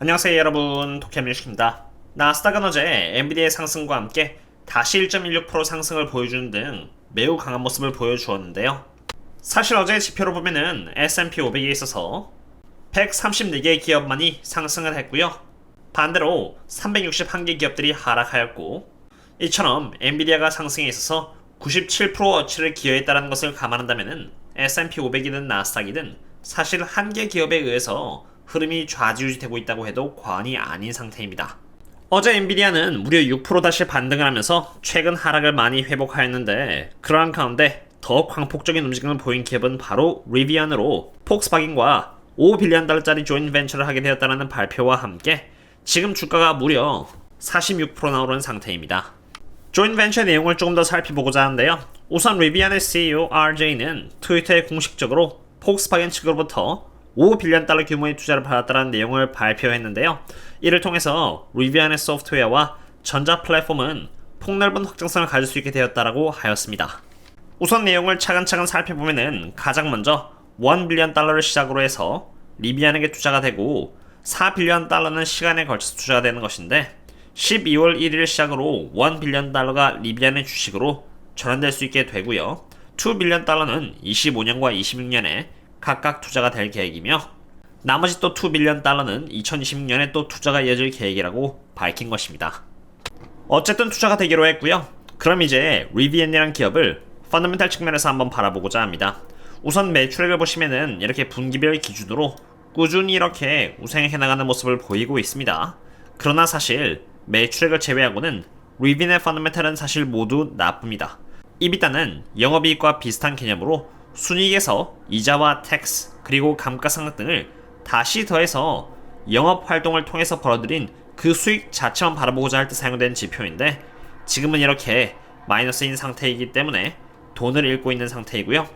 안녕하세요 여러분, 도쿄민식입니다. 나스닥은 어제 엔비디아의 상승과 함께 다시 1.16% 상승을 보여주는 등 매우 강한 모습을 보여주었는데요. 사실 어제 지표로 보면은 S&P 500에 있어서 134개의 기업만이 상승을 했고요. 반대로 361개 기업들이 하락하였고, 이처럼 엔비디아가 상승에 있어서 97% 어치를 기여했다는 것을 감안한다면은 S&P 500이든 나스닥이든 사실 한 개 기업에 의해서 흐름이 좌지우지되고 있다고 해도 과언이 아닌 상태입니다. 어제 엔비디아는 무려 6% 다시 반등을 하면서 최근 하락을 많이 회복하였는데, 그러한 가운데 더 광폭적인 움직임을 보인 기업은 바로 리비안으로 폭스바겐과 5빌리언 달러짜리 조인 벤처를 하게 되었다는 발표와 함께 지금 주가가 무려 46%나 오른 상태입니다. 조인 벤처의 내용을 조금 더 살펴보고자 하는데요. 우선 리비안의 CEO RJ는 트위터에 공식적으로 폭스바겐 측으로부터 5빌리언 달러 규모의 투자를 받았다는 내용을 발표했는데요. 이를 통해서 리비안의 소프트웨어와 전자 플랫폼은 폭넓은 확장성을 가질 수 있게 되었다라고 하였습니다. 우선 내용을 차근차근 살펴보면은 가장 먼저 1빌리언 달러를 시작으로 해서 리비안에게 투자가 되고 4빌리언 달러는 시간에 걸쳐서 투자가 되는 것인데, 12월 1일 시작으로 1빌리언 달러가 리비안의 주식으로 전환될 수 있게 되고요. 2빌리언 달러는 25년과 26년에 각각 투자가 될 계획이며, 나머지 또 2빌리언 달러는 2026년에 또 투자가 이어질 계획이라고 밝힌 것입니다. 어쨌든 투자가 되기로 했고요. 그럼 이제 리비안이라는 기업을 펀더멘탈 측면에서 한번 바라보고자 합니다. 우선 매출액을 보시면은 이렇게 분기별 기준으로 꾸준히 이렇게 우상향해 나가는 모습을 보이고 있습니다. 그러나 사실 매출액을 제외하고는 리비안의 펀더멘탈은 사실 모두 나쁩니다. 이비다는 영업이익과 비슷한 개념으로 순이익에서 이자와 텍스 그리고 감가상각 등을 다시 더해서 영업활동을 통해서 벌어들인 그 수익 자체만 바라보고자 할 때 사용된 지표인데, 지금은 이렇게 마이너스인 상태이기 때문에 돈을 잃고 있는 상태이고요.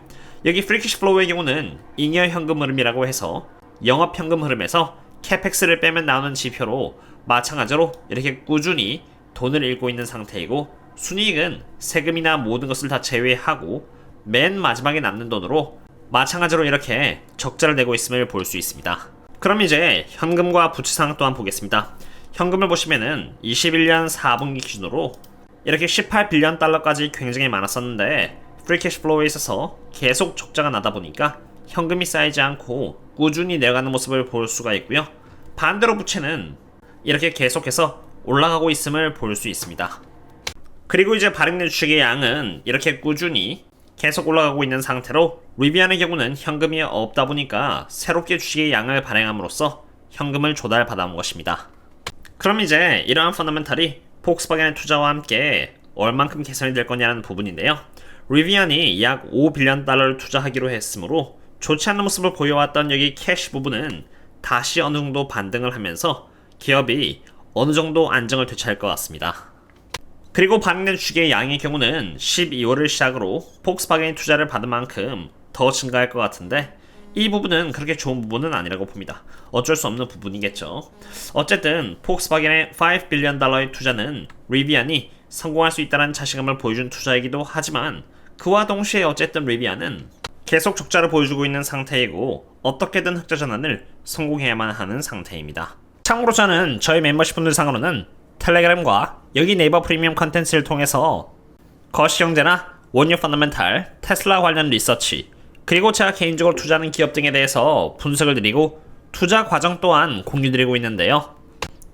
여기 프리캐시 플로우의 경우는 잉여 현금 흐름이라고 해서 영업 현금 흐름에서 캐펙스를 빼면 나오는 지표로 마찬가지로 이렇게 꾸준히 돈을 잃고 있는 상태이고, 순이익은 세금이나 모든 것을 다 제외하고 맨 마지막에 남는 돈으로 마찬가지로 이렇게 적자를 내고 있음을 볼 수 있습니다. 그럼 이제 현금과 부채 상황 또한 보겠습니다. 현금을 보시면은 21년 4분기 기준으로 이렇게 18빌리언 달러까지 굉장히 많았었는데, 프리캐시 플로우에 있어서 계속 적자가 나다 보니까 현금이 쌓이지 않고 꾸준히 내려가는 모습을 볼 수가 있고요. 반대로 부채는 이렇게 계속해서 올라가고 있음을 볼 수 있습니다. 그리고 이제 발행된 주식의 양은 이렇게 꾸준히 계속 올라가고 있는 상태로, 리비안의 경우는 현금이 없다 보니까 새롭게 주식의 양을 발행함으로써 현금을 조달받아온 것입니다. 그럼 이제 이러한 펀더멘탈이 폭스바겐의 투자와 함께 얼만큼 개선이 될 거냐는 부분인데요. 리비안이 약 5빌리언 달러를 투자하기로 했으므로 좋지 않은 모습을 보여왔던 여기 캐시 부분은 다시 어느 정도 반등을 하면서 기업이 어느 정도 안정을 되찾을 것 같습니다. 그리고 발행된 주식의 양의 경우는 12월을 시작으로 폭스바겐이 투자를 받은 만큼 더 증가할 것 같은데, 이 부분은 그렇게 좋은 부분은 아니라고 봅니다. 어쩔 수 없는 부분이겠죠. 어쨌든 폭스바겐의 5빌리언 달러의 투자는 리비안이 성공할 수 있다는 자신감을 보여준 투자이기도 하지만, 그와 동시에 어쨌든 리비안은 계속 적자를 보여주고 있는 상태이고 어떻게든 흑자 전환을 성공해야만 하는 상태입니다. 참고로 저는 저희 멤버십분들 상으로는 텔레그램과 여기 네이버 프리미엄 컨텐츠를 통해서 거시경제나 원유 펀더멘탈, 테슬라 관련 리서치, 그리고 제가 개인적으로 투자하는 기업 등에 대해서 분석을 드리고 투자 과정 또한 공유드리고 있는데요.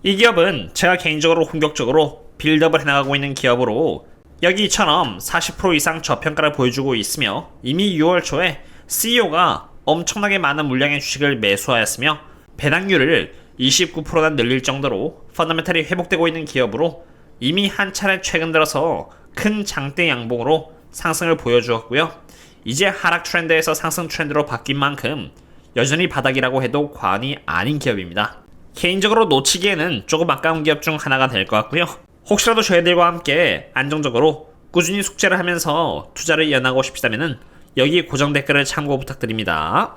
이 기업은 제가 개인적으로 본격적으로 빌드업을 해나가고 있는 기업으로, 여기처럼 40% 이상 저평가를 보여주고 있으며 이미 6월 초에 CEO가 엄청나게 많은 물량의 주식을 매수하였으며 배당률을 29%나 늘릴 정도로 펀더멘탈이 회복되고 있는 기업으로, 이미 한 차례 최근 들어서 큰 장대 양봉으로 상승을 보여주었고요. 이제 하락 트렌드에서 상승 트렌드로 바뀐 만큼 여전히 바닥이라고 해도 과언이 아닌 기업입니다. 개인적으로 놓치기에는 조금 아까운 기업 중 하나가 될 것 같고요. 혹시라도 저희들과 함께 안정적으로 꾸준히 숙제를 하면서 투자를 이어나가고 싶으시다면 여기 고정 댓글을 참고 부탁드립니다.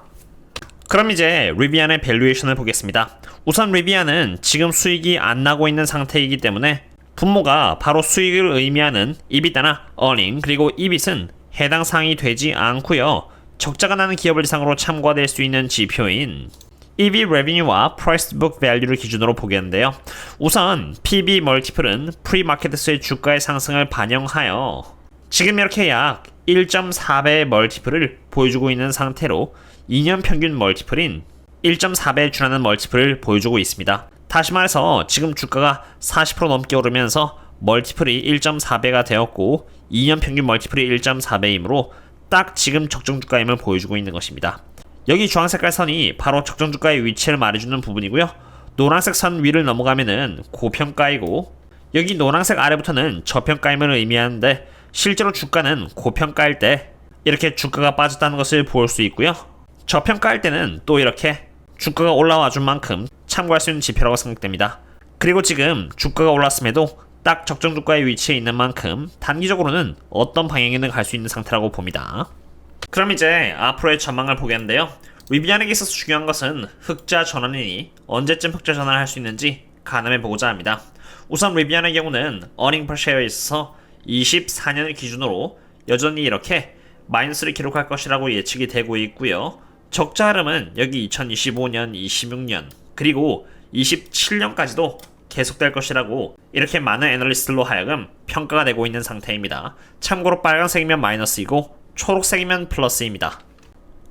그럼 이제 리비안의 밸류에이션을 보겠습니다. 우선 리비안은 지금 수익이 안 나고 있는 상태이기 때문에 분모가 바로 수익을 의미하는 이비다나 earning 그리고 EBIT은 해당 사항이 되지 않고요. 적자가 나는 기업을 대상으로 참고가 될 수 있는 지표인 EV revenue와 price to book value를 기준으로 보겠는데요. 우선 PB 멀티플은 프리마켓에서의 주가의 상승을 반영하여 지금 이렇게 약 1.4배의 멀티플을 보여주고 있는 상태로 2년 평균 멀티플인 1.4배에 준하는 멀티플을 보여주고 있습니다. 다시 말해서 지금 주가가 40% 넘게 오르면서 멀티플이 1.4배가 되었고 2년 평균 멀티플이 1.4배이므로 딱 지금 적정 주가임을 보여주고 있는 것입니다. 여기 주황색깔 선이 바로 적정 주가의 위치를 말해주는 부분이고요. 노란색 선 위를 넘어가면은 고평가이고 여기 노란색 아래부터는 저평가임을 의미하는데 실제로 주가는 고평가일 때 이렇게 주가가 빠졌다는 것을 볼 수 있고요. 저평가일 때는 또 이렇게 주가가 올라와 준 만큼 참고할 수 있는 지표라고 생각됩니다. 그리고 지금 주가가 올랐음에도 딱 적정 주가의 위치에 있는 만큼 단기적으로는 어떤 방향이든 갈 수 있는 상태라고 봅니다. 그럼 이제 앞으로의 전망을 보겠는데요. 리비안에게 있어서 중요한 것은 흑자 전환이니 언제쯤 흑자 전환을 할 수 있는지 가늠해 보고자 합니다. 우선 리비안의 경우는 earning per share에 있어서 24년을 기준으로 여전히 이렇게 마이너스를 기록할 것이라고 예측이 되고 있고요. 적자 흐름은 여기 2025년, 26년 그리고 27년까지도 계속될 것이라고 이렇게 많은 애널리스트로 하여금 평가가 되고 있는 상태입니다. 참고로 빨간색이면 마이너스이고 초록색이면 플러스입니다.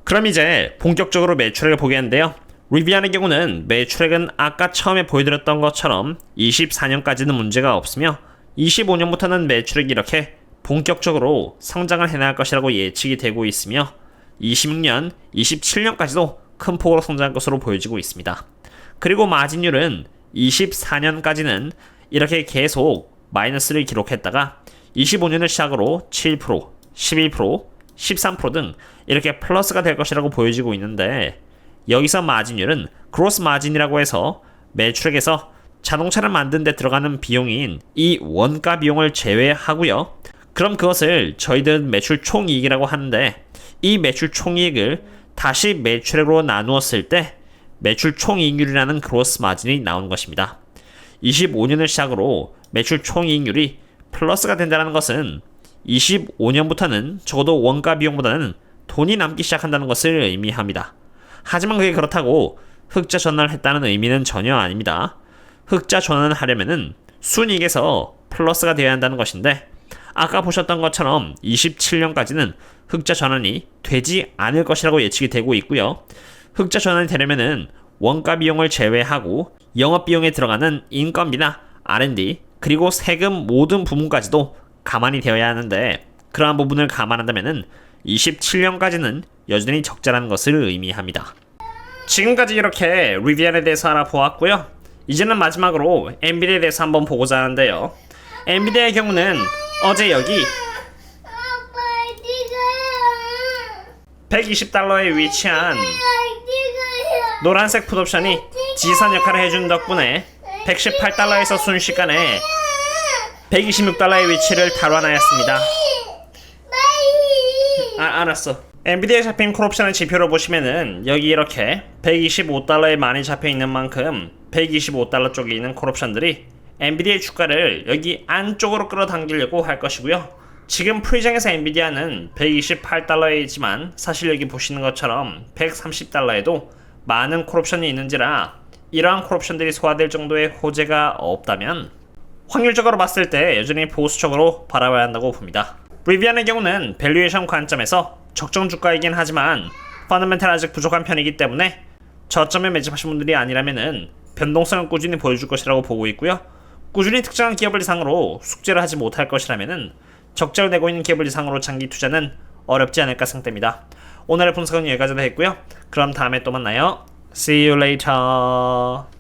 그럼 이제 본격적으로 매출액을 보겠는데요. 리비안의 경우는 매출액은 아까 처음에 보여드렸던 것처럼 24년까지는 문제가 없으며 25년부터는 매출액이 이렇게 본격적으로 성장을 해나갈 것이라고 예측이 되고 있으며 26년, 27년까지도 큰 폭으로 성장할 것으로 보여지고 있습니다. 그리고 마진율은 24년까지는 이렇게 계속 마이너스를 기록했다가 25년을 시작으로 7%, 11%, 13%등 이렇게 플러스가 될 것이라고 보여지고 있는데 여기서 마진율은 그로스 마진이라고 해서 매출액에서 자동차를 만드는 데 들어가는 비용인 이 원가 비용을 제외하고요. 그럼 그것을 저희들은 매출 총이익이라고 하는데 이 매출 총이익을 다시 매출액으로 나누었을 때 매출 총이익률이라는 그로스 마진이 나오는 것입니다. 25년을 시작으로 매출 총이익률이 플러스가 된다는 것은 25년부터는 적어도 원가 비용보다는 돈이 남기 시작한다는 것을 의미합니다. 하지만 그게 그렇다고 흑자 전환을 했다는 의미는 전혀 아닙니다. 흑자 전환을 하려면은 순이익에서 플러스가 되어야 한다는 것인데 아까 보셨던 것처럼 27년까지는 흑자 전환이 되지 않을 것이라고 예측이 되고 있고요. 흑자 전환이 되려면은 원가 비용을 제외하고 영업 비용에 들어가는 인건비나 R&D 그리고 세금 모든 부분까지도 감안이 되어야 하는데 그러한 부분을 감안한다면은 27년까지는 여전히 적자라는 것을 의미합니다. 지금까지 이렇게 리비안에 대해서 알아보았고요. 이제는 마지막으로 엔비디아에 대해서 한번 보고자 하는데요. 엔비디아의 경우는 어제 여기 120달러에 위치한 노란색 풋옵션이 지선 역할을 해준 덕분에 118달러에서 순식간에 126달러의 위치를 탈환하였습니다. 알았어. 엔비디아에 잡힌 콜옵션의 지표를 보시면은 여기 이렇게 125달러에 많이 잡혀있는 만큼 125달러 쪽에 있는 콜옵션들이 엔비디아의 주가를 여기 안쪽으로 끌어당기려고 할 것이고요. 지금 프리장에서 엔비디아는 128달러에 있지만 사실 여기 보시는 것처럼 130달러에도 많은 콜옵션이 있는지라 이러한 콜옵션들이 소화될 정도의 호재가 없다면 확률적으로 봤을 때 여전히 보수적으로 바라봐야 한다고 봅니다. 리비안의 경우는 밸류에이션 관점에서 적정 주가이긴 하지만 펀더멘탈 아직 부족한 편이기 때문에 저점에 매집하신 분들이 아니라면은 변동성을 꾸준히 보여줄 것이라고 보고 있고요. 꾸준히 특정한 기업을 대상으로 숙제를 하지 못할 것이라면은 적자를 내고 있는 기업을 대상으로 장기 투자는 어렵지 않을까 생각됩니다. 오늘의 분석은 여기까지 했고요. 그럼 다음에 또 만나요. See you later.